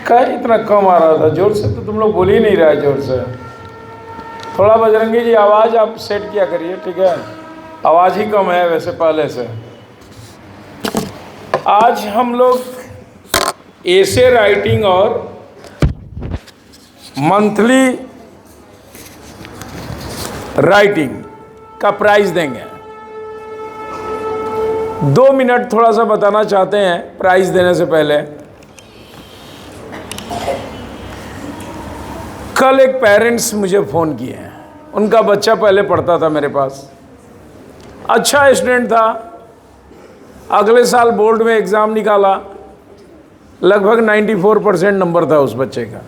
क्या इतना कम आ रहा था? जोर से तो तुम लोग बोल ही नहीं रहा है जोर से। थोड़ा बजरंगी जी आवाज़ आप सेट किया करिए, ठीक है? आवाज़ ही कम है वैसे पहले से। आज हम लोग एसे राइटिंग और मंथली राइटिंग का प्राइज देंगे। 2 मिनट थोड़ा सा बताना चाहते हैं प्राइज देने से पहले। कल एक पेरेंट्स मुझे फ़ोन किए हैं, उनका बच्चा पहले पढ़ता था मेरे पास, अच्छा स्टूडेंट था, अगले साल बोर्ड में एग्ज़ाम निकाला, लगभग 94% नंबर था उस बच्चे का,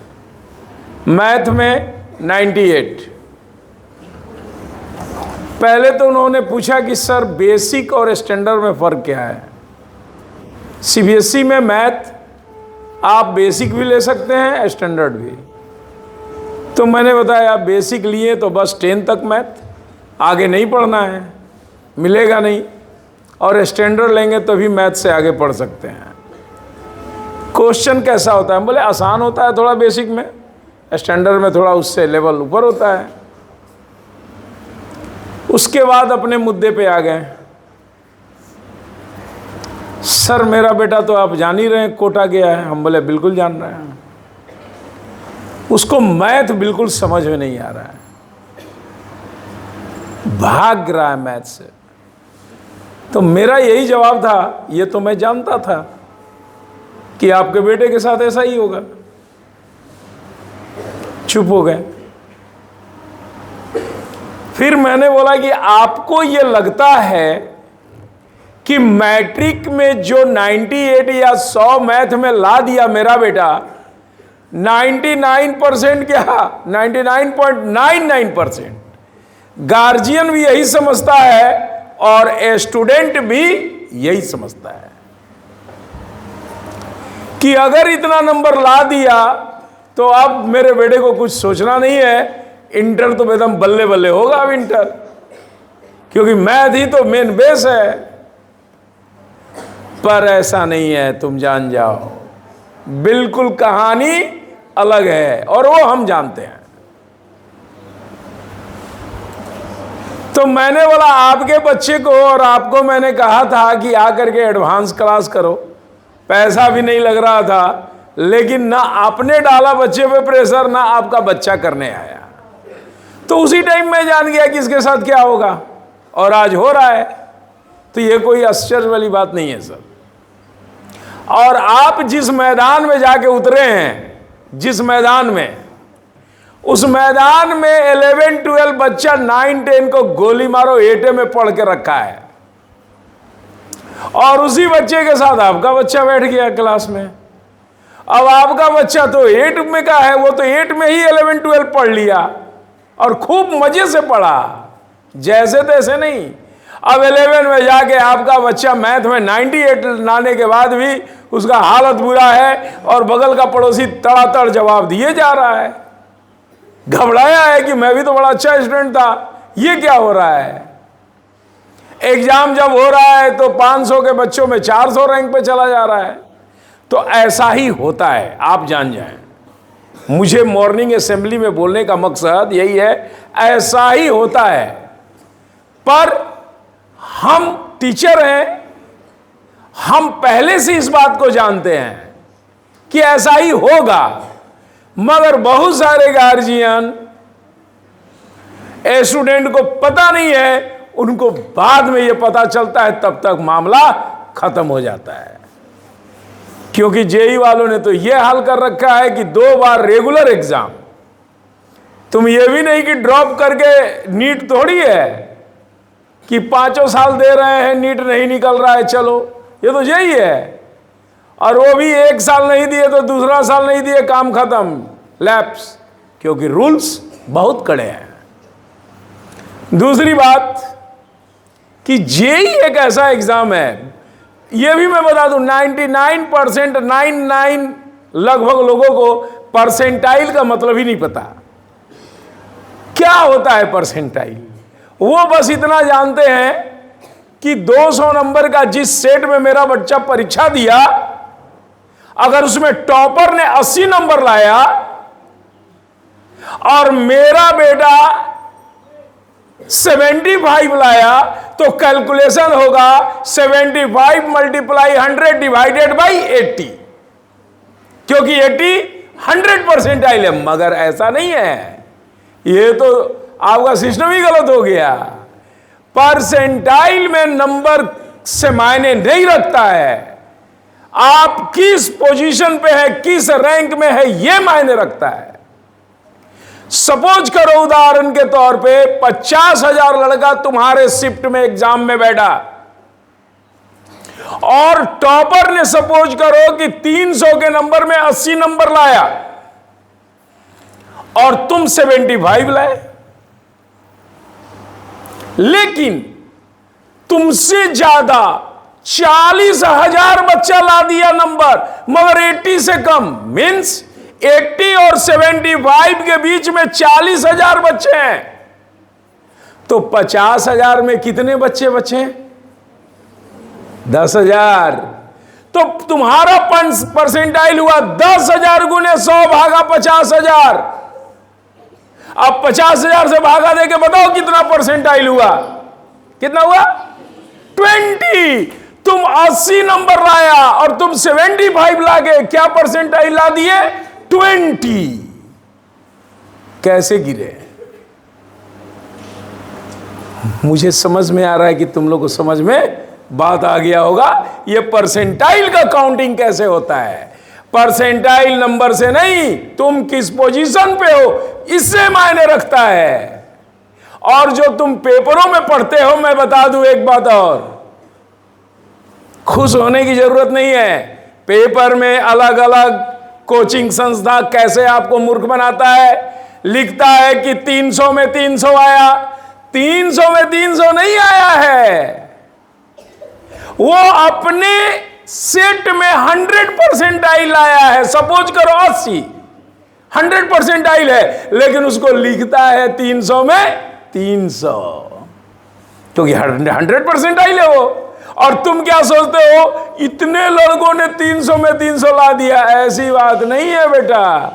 मैथ में 98। पहले तो उन्होंने पूछा कि सर बेसिक और स्टैंडर्ड में फ़र्क क्या है? सीबीएसई में मैथ आप बेसिक भी ले सकते हैं, स्टैंडर्ड भी। तो मैंने बताया बेसिक लिए तो बस 10 तक मैथ, आगे नहीं पढ़ना है, मिलेगा नहीं, और स्टैंडर्ड लेंगे तो भी मैथ से आगे पढ़ सकते हैं। क्वेश्चन कैसा होता है? बोले आसान होता है थोड़ा बेसिक में, स्टैंडर्ड में थोड़ा उससे लेवल ऊपर होता है। उसके बाद अपने मुद्दे पे आ गए। सर मेरा बेटा तो आप जान ही रहे हैं कोटा गया है। हम बोले बिल्कुल जान रहे हैं, उसको मैथ बिल्कुल समझ में नहीं आ रहा है, भाग रहा है मैथ से। तो मेरा यही जवाब था, ये तो मैं जानता था कि आपके बेटे के साथ ऐसा ही होगा। चुप हो गए। फिर मैंने बोला कि आपको ये लगता है कि मैट्रिक में जो 98 या 100 मैथ में ला दिया मेरा बेटा, 99% क्या 99.99% गार्जियन भी यही समझता है और स्टूडेंट भी यही समझता है कि अगर इतना नंबर ला दिया तो अब मेरे बेटे को कुछ सोचना नहीं है, इंटर तो एकदम बल्ले बल्ले होगा अब इंटर, क्योंकि मैथ ही तो मेन बेस है। पर ऐसा नहीं है, तुम जान जाओ, बिल्कुल कहानी अलग है और वो हम जानते हैं। तो मैंने बोला आपके बच्चे को और आपको मैंने कहा था कि आकर के एडवांस क्लास करो, पैसा भी नहीं लग रहा था, लेकिन ना आपने डाला बच्चे पे प्रेशर, ना आपका बच्चा करने आया। तो उसी टाइम मैं जान गया कि इसके साथ क्या होगा, और आज हो रहा है। तो ये कोई आश्चर्य वाली बात नहीं है सर। और आप जिस मैदान में जाके उतरे हैं, जिस मैदान में, उस मैदान में 11-12 बच्चा 9-10 को गोली मारो 8 में पढ़ के रखा है, और उसी बच्चे के साथ आपका बच्चा बैठ गया क्लास में। अब आपका बच्चा तो 8 में का है, वो तो 8 में ही 11-12 पढ़ लिया और खूब मजे से पढ़ा, जैसे तैसे नहीं। अब 11 में जाके आपका बच्चा मैथ में 98 लाने के बाद भी उसका हालत बुरा है, और बगल का पड़ोसी तड़ातड़ जवाब दिए जा रहा है, घबराया है कि मैं भी तो बड़ा अच्छा स्टूडेंट था, ये क्या हो रहा है। एग्जाम जब हो रहा है तो 500 के बच्चों में 400 रैंक पे चला जा रहा है। तो ऐसा ही होता है, आप जान जाएं। मुझे मॉर्निंग असेंबली में बोलने का मकसद यही है, ऐसा ही होता है। पर हम टीचर हैं, हम पहले से इस बात को जानते हैं कि ऐसा ही होगा, मगर बहुत सारे गार्जियन स्टूडेंट को पता नहीं है, उनको बाद में यह पता चलता है, तब तक मामला खत्म हो जाता है। क्योंकि जेई वालों ने तो यह हाल कर रखा है कि 2 बार रेगुलर एग्जाम, तुम ये भी नहीं कि ड्रॉप करके नीट थोड़ी है कि 5 साल दे रहे हैं, नीट नहीं निकल रहा है, चलो ये तो यही है। और वो भी 1 साल नहीं दिए तो दूसरा साल नहीं दिए, काम खत्म, लैप्स, क्योंकि रूल्स बहुत कड़े हैं। दूसरी बात कि जेई एक ऐसा एग्जाम है, ये भी मैं बता दूं, 99% 99 लगभग लोगों को परसेंटाइल का मतलब ही नहीं पता। क्या होता है परसेंटाइल? वो बस इतना जानते हैं कि 200 नंबर का जिस सेट में मेरा बच्चा परीक्षा दिया, अगर उसमें टॉपर ने 80 नंबर लाया और मेरा बेटा 75 लाया, तो कैलकुलेशन होगा 75 मल्टीप्लाई 100 डिवाइडेड बाई 80, क्योंकि 80 100% है। मगर ऐसा नहीं है, ये तो आपका सिस्टम ही गलत हो गया। परसेंटाइल में नंबर से मायने नहीं रखता है, आप किस पोजीशन पे है, किस रैंक में है, यह मायने रखता है। सपोज करो उदाहरण के तौर पे 50,000 लड़का तुम्हारे शिफ्ट में एग्जाम में बैठा और टॉपर ने सपोज करो कि 300 के नंबर में 80 नंबर लाया और तुम 75 लाए, लेकिन तुमसे ज्यादा 40,000 बच्चा ला दिया नंबर, मगर 80 से कम। मीन्स 80 और 75 के बीच में 40,000 बच्चे हैं, तो 50,000 में कितने बच्चे बचे? 10,000। तो तुम्हारा परसेंटाइल हुआ 10,000 गुने 100 भागा 50,000। अब 50,000 से भागा देके बताओ कितना परसेंटाइल हुआ? कितना हुआ? 20। तुम 80 नंबर लाया और तुम 75 लाके क्या परसेंटाइल ला दिए? 20। कैसे गिरे? मुझे समझ में आ रहा है कि तुम लोग को समझ में बात आ गया होगा। ये परसेंटाइल का काउंटिंग कैसे होता है। परसेंटाइल नंबर से नहीं, तुम किस पोजीशन पे हो इससे मायने रखता है। और जो तुम पेपरों में पढ़ते हो, मैं बता दूं एक बात और, खुश होने की जरूरत नहीं है। पेपर में अलग अलग कोचिंग संस्था कैसे आपको मूर्ख बनाता है, लिखता है कि 300 में 300 आया। 300 में 300 नहीं आया है, वो अपने सेट में 100% आया है। सपोज करो 80 100% है, लेकिन उसको लिखता है 300 में 300, क्योंकि 100% है वो। और तुम क्या सोचते हो, इतने लड़कों ने 300 में 300 ला दिया। ऐसी बात नहीं है बेटा,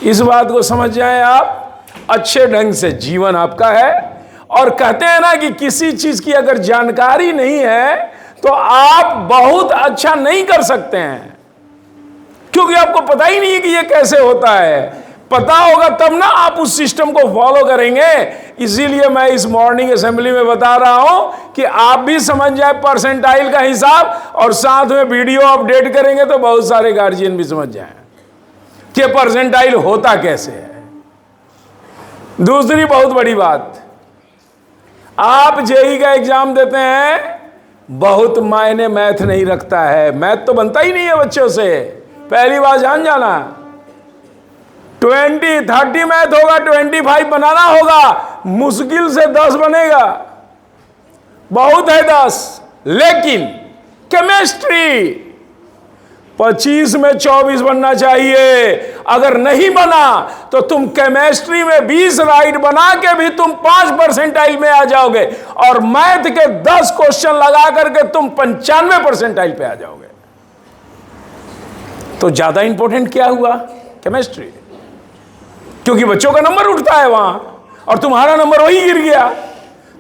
इस बात को समझ जाएं आप। अच्छे ढंग से जीवन आपका है। और कहते हैं ना कि किसी चीज की अगर जानकारी नहीं है तो आप बहुत अच्छा नहीं कर सकते हैं, क्योंकि आपको पता ही नहीं है कि ये कैसे होता है। पता होगा तब ना आप उस सिस्टम को फॉलो करेंगे। इसीलिए मैं इस मॉर्निंग असेंबली में बता रहा हूं कि आप भी समझ जाए परसेंटाइल का हिसाब, और साथ में वीडियो अपडेट करेंगे तो बहुत सारे गार्जियन भी समझ जाएं कि परसेंटाइल होता कैसे है। दूसरी बहुत बड़ी बात, आप जेईई का एग्जाम देते हैं, बहुत मायने मैथ नहीं रखता है। मैथ तो बनता ही नहीं है बच्चों से, पहली बार जान जाना। 20-30 मैथ होगा, 25 बनाना होगा, मुश्किल से 10 बनेगा, बहुत है 10। लेकिन केमिस्ट्री 25 में 24 बनना चाहिए। अगर नहीं बना तो तुम केमिस्ट्री में 20 राइट बना के भी तुम 5% में आ जाओगे, और मैथ के 10 क्वेश्चन लगा करके तुम 95% पे आ जाओगे। तो ज्यादा इंपॉर्टेंट क्या हुआ? केमिस्ट्री, क्योंकि बच्चों का नंबर उठता है वहां, और तुम्हारा नंबर वही गिर गया।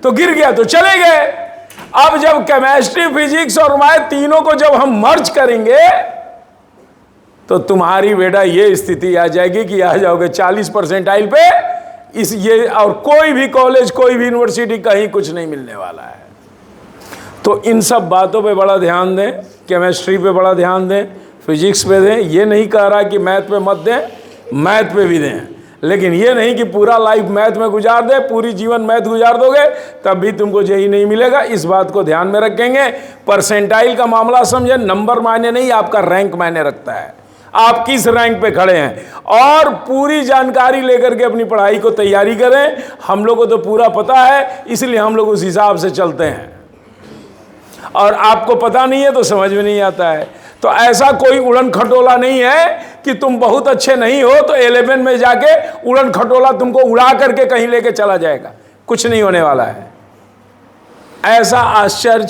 तो गिर गया तो चले गए। अब जब केमिस्ट्री, फिजिक्स और मैथ तीनों को जब हम मर्ज करेंगे तो तुम्हारी बेटा ये स्थिति आ जाएगी कि आ जाओगे 40% पे। इस ये और कोई भी कॉलेज, कोई भी यूनिवर्सिटी, कहीं कुछ नहीं मिलने वाला है। तो इन सब बातों पे बड़ा ध्यान दें, केमिस्ट्री पे बड़ा ध्यान दें, फिजिक्स पे दें। ये नहीं कह रहा कि मैथ पे मत दें, मैथ पे भी दें, लेकिन ये नहीं कि पूरा लाइफ मैथ में गुजार दे, पूरी जीवन मैथ गुजार दोगे तब भी तुमको जेईई नहीं मिलेगा। इस बात को ध्यान में रखेंगे। परसेंटाइल का मामला समझे, नंबर मायने नहीं, आपका रैंक मायने रखता है, आप किस रैंक पे खड़े हैं। और पूरी जानकारी लेकर के अपनी पढ़ाई को तैयारी करें। हम लोग को तो पूरा पता है, इसलिए हम लोग उस हिसाब से चलते हैं, और आपको पता नहीं है तो समझ में नहीं आता है। तो ऐसा कोई उड़न खटोला नहीं है कि तुम बहुत अच्छे नहीं हो तो 11 में जाके उड़न खटोला तुमको उड़ा करके कहीं लेके चला जाएगा। कुछ नहीं होने वाला है। ऐसा आश्चर्य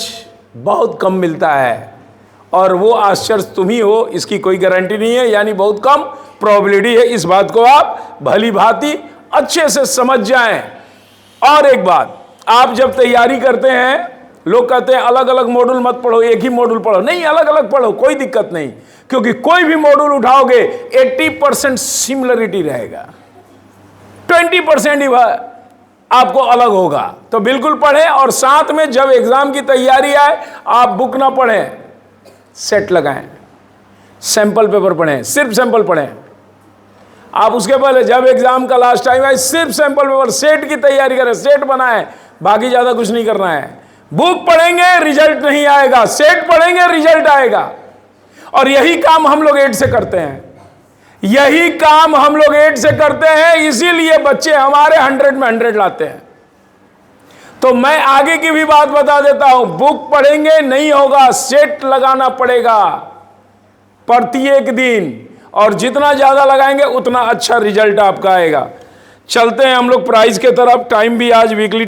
बहुत कम मिलता है, और वो आश्चर्य तुम ही हो, इसकी कोई गारंटी नहीं है, यानी बहुत कम प्रोबेबिलिटी है। इस बात को आप भली भांति अच्छे से समझ जाएं। और एक बात, आप जब तैयारी करते हैं, लोग कहते हैं अलग अलग मॉड्यूल मत पढ़ो, एक ही मॉड्यूल पढ़ो। नहीं, अलग अलग पढ़ो, कोई दिक्कत नहीं, क्योंकि कोई भी मॉड्यूल उठाओगे 80% सिमिलरिटी रहेगा, 20% ही आपको अलग होगा। तो बिल्कुल पढ़ें, और साथ में जब एग्जाम की तैयारी आए आप बुक ना पढ़ें, सेट लगाएं, सैंपल पेपर पढ़ें, सिर्फ सैंपल पढ़ें। आप उसके पहले जब एग्जाम का लास्ट टाइम आए सिर्फ सैंपल पेपर, सेट की तैयारी करें, सेट बनाएं, बाकी ज्यादा कुछ नहीं करना है। बुक पढ़ेंगे रिजल्ट नहीं आएगा, सेट पढ़ेंगे रिजल्ट आएगा। और यही काम हम लोग 8 से करते हैं, यही काम हम लोग 8 से करते हैं, इसीलिए बच्चे हमारे 100 में 100 लाते हैं। तो मैं आगे की भी बात बता देता हूं, बुक पढ़ेंगे नहीं होगा, सेट लगाना पड़ेगा प्रत्येक दिन, और जितना ज्यादा लगाएंगे उतना अच्छा रिजल्ट आपका आएगा। चलते हैं हम लोग प्राइज के तरफ, टाइम भी आज वीकली